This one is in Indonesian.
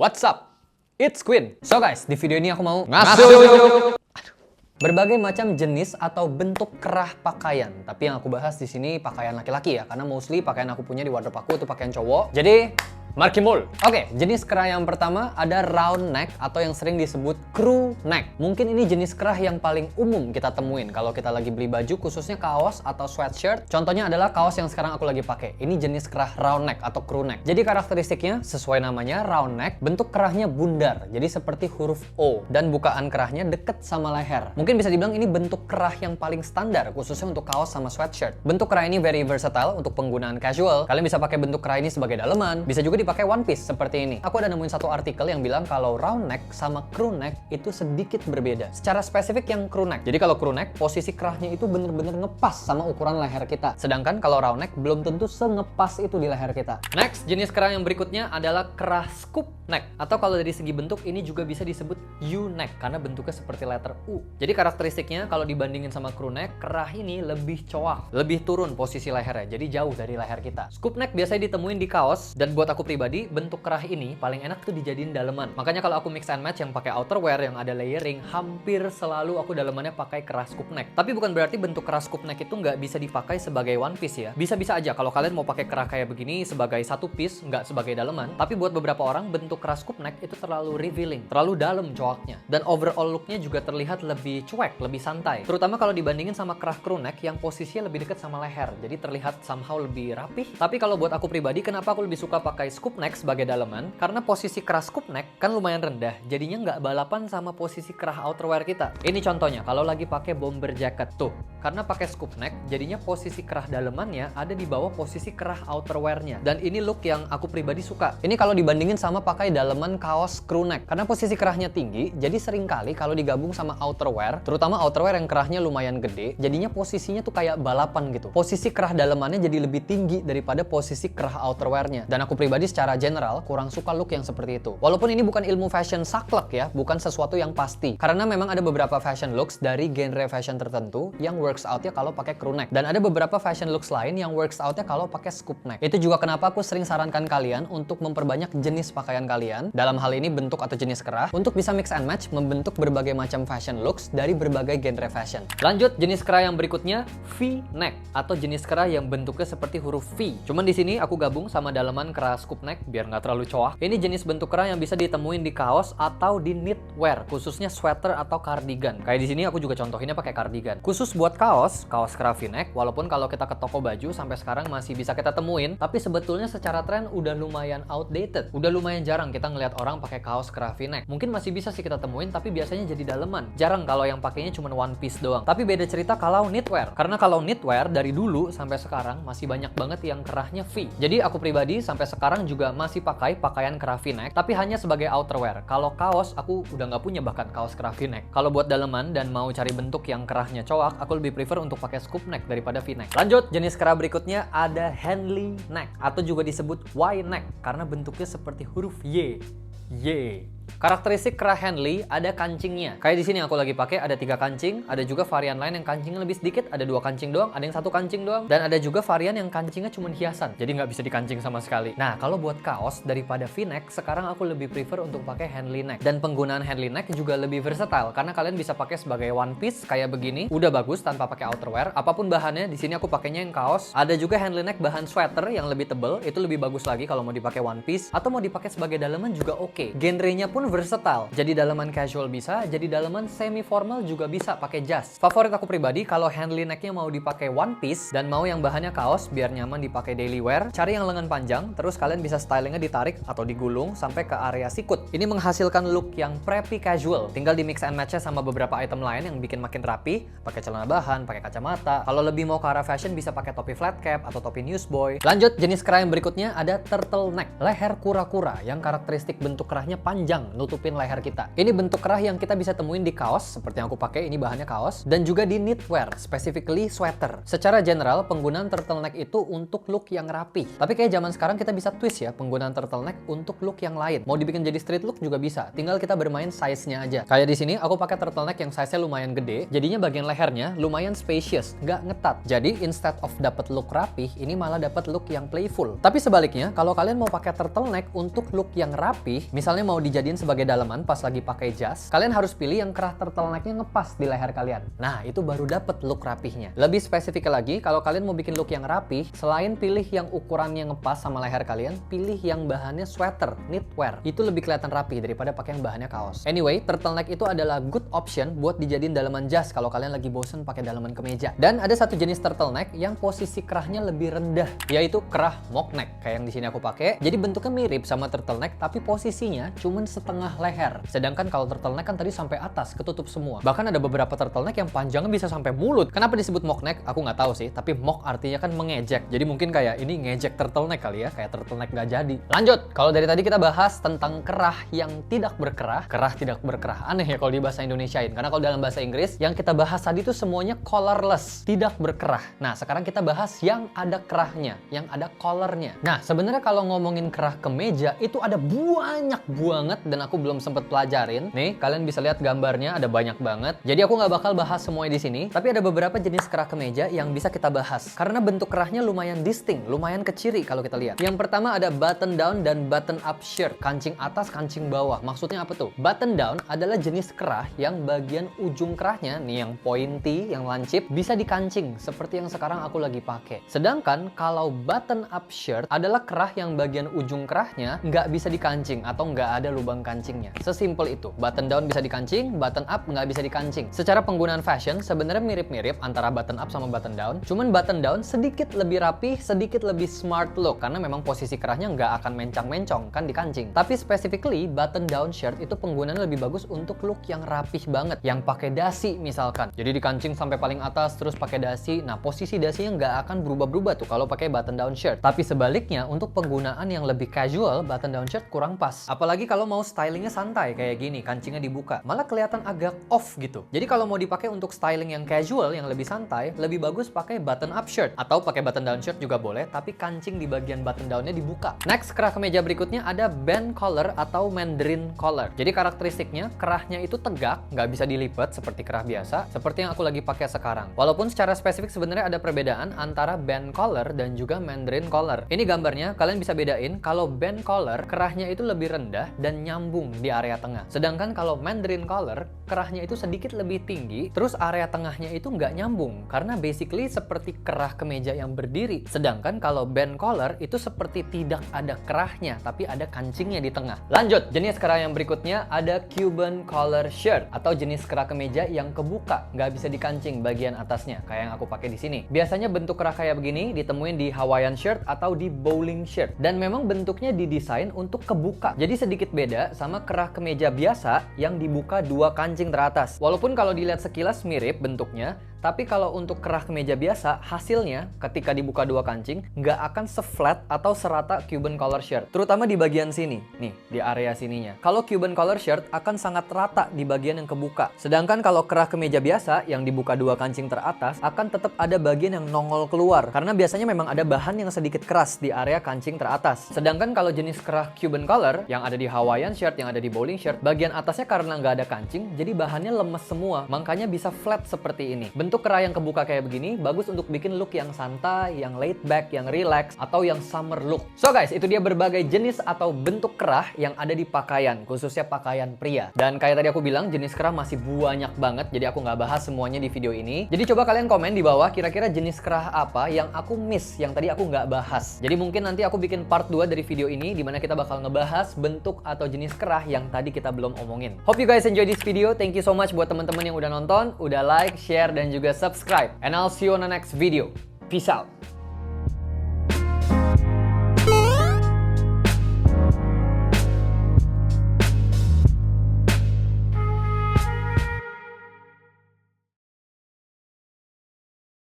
What's up? It's Queen. So guys, di video ini aku mau ngasih berbagai macam jenis atau bentuk kerah pakaian. Tapi yang aku bahas di sini pakaian laki-laki ya, karena mostly pakaian aku punya di wardrobe aku itu pakaian cowok. Jadi Markimul. Oke, jenis kerah yang pertama ada round neck atau yang sering disebut crew neck. Mungkin ini jenis kerah yang paling umum kita temuin kalau kita lagi beli baju, khususnya kaos atau sweatshirt. Contohnya adalah kaos yang sekarang aku lagi pakai. Ini jenis kerah round neck atau crew neck. Jadi karakteristiknya sesuai namanya round neck, bentuk kerahnya bundar. Jadi seperti huruf O dan bukaan kerahnya deket sama leher. Mungkin bisa dibilang ini bentuk kerah yang paling standar khususnya untuk kaos sama sweatshirt. Bentuk kerah ini very versatile untuk penggunaan casual. Kalian bisa pakai bentuk kerah ini sebagai daleman, bisa juga dipakai one piece seperti ini. Aku ada nemuin satu artikel yang bilang kalau round neck sama crew neck itu sedikit berbeda. Secara spesifik yang crew neck. Jadi kalau crew neck, posisi kerahnya itu bener-bener ngepas sama ukuran leher kita. Sedangkan kalau round neck belum tentu sengepas itu di leher kita. Next, jenis kerah yang berikutnya adalah kerah scoop neck. Atau kalau dari segi bentuk ini juga bisa disebut U-neck karena bentuknya seperti letter U. Jadi karakteristiknya kalau dibandingin sama crew neck, kerah ini lebih coak, lebih turun posisi lehernya. Jadi jauh dari leher kita. Scoop neck biasanya ditemuin di kaos dan buat aku pribadi bentuk kerah ini paling enak tuh dijadiin daleman. Makanya kalau aku mix and match yang pakai outerwear yang ada layering, hampir selalu aku dalemannya pakai kerah scoop neck. Tapi bukan berarti bentuk kerah scoop neck itu nggak bisa dipakai sebagai one piece ya. Bisa-bisa aja kalau kalian mau pakai kerah kayak begini sebagai satu piece, nggak sebagai daleman. Tapi buat beberapa orang bentuk kerah scoop neck itu terlalu revealing, terlalu dalam coaknya. Dan overall looknya juga terlihat lebih cuek, lebih santai. Terutama kalau dibandingin sama kerah crew neck yang posisinya lebih dekat sama leher. Jadi terlihat somehow lebih rapih. Tapi kalau buat aku pribadi, kenapa aku lebih suka pakai scoop neck sebagai daleman? Karena posisi kerah scoop neck kan lumayan rendah, jadinya nggak balapan sama posisi kerah outerwear kita. Ini contohnya kalau lagi pakai bomber jacket tuh, karena pakai scoop neck, jadinya posisi kerah dalemannya ada di bawah posisi kerah outerwearnya. Dan ini look yang aku pribadi suka. Ini kalau dibandingin sama pakai daleman kaos crew neck, karena posisi kerahnya tinggi, jadi seringkali kalau digabung sama outerwear, terutama outerwear yang kerahnya lumayan gede, jadinya posisinya tuh kayak balapan gitu. Posisi kerah dalemannya jadi lebih tinggi daripada posisi kerah outerwearnya. Dan aku pribadi secara general kurang suka look yang seperti itu. Walaupun ini bukan ilmu fashion saklek ya, bukan sesuatu yang pasti. Karena memang ada beberapa fashion looks dari genre fashion tertentu yang works out-nya kalau pakai crew neck. Dan ada beberapa fashion looks lain yang works out-nya kalau pakai scoop neck. Itu juga kenapa aku sering sarankan kalian untuk memperbanyak jenis pakaian kalian, dalam hal ini bentuk atau jenis kerah, untuk bisa mix and match membentuk berbagai macam fashion looks dari berbagai genre fashion. Lanjut, jenis kerah yang berikutnya V-neck atau jenis kerah yang bentuknya seperti huruf V. Cuman di sini aku gabung sama daleman kerah scoop neck biar nggak terlalu coak. Ini jenis bentuk kerah yang bisa ditemuin di kaos atau di knitwear, khususnya sweater atau cardigan. Kayak di sini aku juga contohinnya pakai cardigan. Khusus buat kaos kerah V-neck, walaupun kalau kita ke toko baju sampai sekarang masih bisa kita temuin, tapi sebetulnya secara tren udah lumayan outdated. Udah lumayan jarang kita ngelihat orang pakai kaos kerah V-neck. Mungkin masih bisa sih kita temuin, tapi biasanya jadi daleman. Jarang kalau yang pakainya cuma one piece doang. Tapi beda cerita kalau knitwear. Karena kalau knitwear dari dulu sampai sekarang masih banyak banget yang kerahnya V. Jadi aku pribadi sampai sekarang juga masih pakai pakaian kerah V-neck, tapi hanya sebagai outerwear. Kalau kaos, aku udah nggak punya bahkan kaos kerah V-neck. Kalau buat daleman dan mau cari bentuk yang kerahnya coak, aku lebih prefer untuk pakai scoop neck daripada V-neck. Lanjut, jenis kerah berikutnya ada Henley neck atau juga disebut Y-neck karena bentuknya seperti huruf Y. Y. Karakteristik kerah Henley ada kancingnya. Kayak di sini aku lagi pakai ada 3 kancing, ada juga varian lain yang kancingnya lebih sedikit, ada 2 kancing doang, ada yang 1 kancing doang, dan ada juga varian yang kancingnya cuma hiasan, jadi nggak bisa dikancing sama sekali. Nah, kalau buat kaos daripada V-neck, sekarang aku lebih prefer untuk pakai Henley neck. Dan penggunaan Henley neck juga lebih versatile karena kalian bisa pakai sebagai one piece kayak begini, udah bagus tanpa pakai outerwear. Apapun bahannya, di sini aku pakainya yang kaos. Ada juga Henley neck bahan sweater yang lebih tebel, itu lebih bagus lagi kalau mau dipakai one piece atau mau dipakai sebagai daleman juga oke. Genrenya pun versatile. Jadi daleman casual bisa, jadi daleman semi formal juga bisa pakai jas. Favorit aku pribadi kalau Henley necknya mau dipakai one piece dan mau yang bahannya kaos biar nyaman dipakai daily wear, cari yang lengan panjang, terus kalian bisa stylingnya ditarik atau digulung sampai ke area sikut. Ini menghasilkan look yang preppy casual. Tinggal di mix and match sama beberapa item lain yang bikin makin rapi, pakai celana bahan, pakai kacamata. Kalau lebih mau ke arah fashion bisa pakai topi flat cap atau topi newsboy. Lanjut, jenis kerah yang berikutnya ada turtleneck, leher kura-kura yang karakteristik bentuk kerahnya panjang panjang nutupin leher kita. Ini bentuk kerah yang kita bisa temuin di kaos, seperti yang aku pakai, ini bahannya kaos, dan juga di knitwear, specifically sweater. Secara general, penggunaan turtleneck itu untuk look yang rapi. Tapi kayak zaman sekarang kita bisa twist ya penggunaan turtleneck untuk look yang lain. Mau dibikin jadi street look juga bisa, tinggal kita bermain size-nya aja. Kayak di sini aku pakai turtleneck yang size-nya lumayan gede, jadinya bagian lehernya lumayan spacious, nggak ngetat. Jadi instead of dapat look rapi, ini malah dapat look yang playful. Tapi sebaliknya, kalau kalian mau pakai turtleneck untuk look yang rapi, misalnya mau dijadiin sebagai daleman pas lagi pakai jas, kalian harus pilih yang kerah turtlenecknya ngepas di leher kalian. Nah, itu baru dapat look rapihnya. Lebih spesifik lagi, kalau kalian mau bikin look yang rapih, selain pilih yang ukurannya ngepas sama leher kalian, pilih yang bahannya sweater, knitwear. Itu lebih kelihatan rapih daripada pakai yang bahannya kaos. Anyway, turtleneck itu adalah good option buat dijadiin daleman jas kalau kalian lagi bosen pakai daleman kemeja. Dan ada satu jenis turtleneck yang posisi kerahnya lebih rendah, yaitu kerah mock neck, kayak yang di sini aku pakai. Jadi bentuknya mirip sama turtleneck, tapi posisinya cuman setengah leher. Sedangkan kalau turtleneck kan tadi sampai atas, ketutup semua. Bahkan ada beberapa turtleneck yang panjangnya bisa sampai mulut. Kenapa disebut mock neck? Aku nggak tahu sih, tapi mock artinya kan mengejek. Jadi mungkin kayak ini ngejek turtleneck kali ya, kayak turtleneck nggak jadi. Lanjut, kalau dari tadi kita bahas tentang kerah yang tidak berkerah, kerah tidak berkerah. Aneh ya kalau di bahasa Indonesiain, karena kalau dalam bahasa Inggris yang kita bahas tadi itu semuanya collarless, tidak berkerah. Nah, sekarang kita bahas yang ada kerahnya, yang ada collarnya. Nah, sebenarnya kalau ngomongin kerah kemeja itu ada banyak banget dan aku belum sempet pelajarin. Nih, kalian bisa lihat gambarnya ada banyak banget. Jadi aku nggak bakal bahas semuanya di sini, tapi ada beberapa jenis kerah kemeja yang bisa kita bahas karena bentuk kerahnya lumayan distinct, lumayan keciri kalau kita lihat. Yang pertama ada button down dan button up shirt, kancing atas, kancing bawah. Maksudnya apa tuh? Button down adalah jenis kerah yang bagian ujung kerahnya nih yang pointy, yang lancip bisa dikancing seperti yang sekarang aku lagi pakai. Sedangkan kalau button up shirt adalah kerah yang bagian ujung kerahnya nggak bisa dikancing atau nggak ada lubang kancingnya. Sesimpel itu. Button down bisa dikancing, button up nggak bisa dikancing. Secara penggunaan fashion sebenarnya mirip-mirip antara button up sama button down. Cuman button down sedikit lebih rapi, sedikit lebih smart look karena memang posisi kerahnya nggak akan mencang-mencong kan dikancing. Tapi specifically button down shirt itu penggunaannya lebih bagus untuk look yang rapih banget, yang pakai dasi misalkan. Jadi dikancing sampai paling atas terus pakai dasi. Nah, posisi dasinya nggak akan berubah-berubah tuh kalau pakai button down shirt. Tapi sebaliknya untuk penggunaan yang lebih casual, button down shirt kurang pas. Apalagi kalau mau stylingnya santai kayak gini, kancingnya dibuka, malah kelihatan agak off gitu. Jadi kalau mau dipakai untuk styling yang casual, yang lebih santai, lebih bagus pakai button up shirt atau pakai button down shirt juga boleh, tapi kancing di bagian button downnya dibuka. Next, kerah kemeja berikutnya ada band collar atau mandarin collar. Jadi karakteristiknya kerahnya itu tegak, nggak bisa dilipat seperti kerah biasa, seperti yang aku lagi pakai sekarang. Walaupun secara spesifik sebenarnya ada perbedaan antara band collar dan juga mandarin collar. Ini gambarnya, kalian bisa bedain kalau band collar kerahnya itu lebih rendah dan nyambung di area tengah. Sedangkan kalau mandarin collar kerahnya itu sedikit lebih tinggi, terus area tengahnya itu nggak nyambung karena basically seperti kerah kemeja yang berdiri. Sedangkan kalau band collar itu seperti tidak ada kerahnya, tapi ada kancingnya di tengah. Lanjut, jenis kerah yang berikutnya ada Cuban collar shirt atau jenis kerah kemeja yang kebuka, nggak bisa dikancing bagian atasnya, kayak yang aku pakai di sini. Biasanya bentuk kerah kayak begini ditemuin di Hawaiian shirt atau di bowling shirt, dan memang bentuknya didesain untuk kebuka. Jadi sedikit beda sama kerah kemeja biasa yang dibuka dua kancing teratas. Walaupun kalau dilihat sekilas mirip bentuknya, tapi kalau untuk kerah kemeja biasa, hasilnya ketika dibuka dua kancing nggak akan se-flat atau serata Cuban collar shirt, terutama di bagian sini, nih di area sininya. Kalau Cuban collar shirt akan sangat rata di bagian yang kebuka. Sedangkan kalau kerah kemeja biasa yang dibuka dua kancing teratas akan tetap ada bagian yang nongol keluar karena biasanya memang ada bahan yang sedikit keras di area kancing teratas. Sedangkan kalau jenis kerah Cuban collar yang ada di Hawaiian shirt, yang ada di bowling shirt, bagian atasnya karena nggak ada kancing, jadi bahannya lemes semua, makanya bisa flat seperti ini. Bentuk kerah yang kebuka kayak begini bagus untuk bikin look yang santai, yang laid back, yang relax, atau yang summer look. So guys, itu dia berbagai jenis atau bentuk kerah yang ada di pakaian, khususnya pakaian pria. Dan kayak tadi aku bilang, jenis kerah masih banyak banget, jadi aku nggak bahas semuanya di video ini. Jadi coba kalian komen di bawah kira-kira jenis kerah apa yang aku miss, yang tadi aku nggak bahas. Jadi mungkin nanti aku bikin part 2 dari video ini, dimana kita bakal ngebahas bentuk atau jenis kerah yang tadi kita belum omongin. Hope you guys enjoy this video. Thank you so much buat teman-teman yang udah nonton, udah like, share, dan juga subscribe. And I'll see you on the next video. Peace out.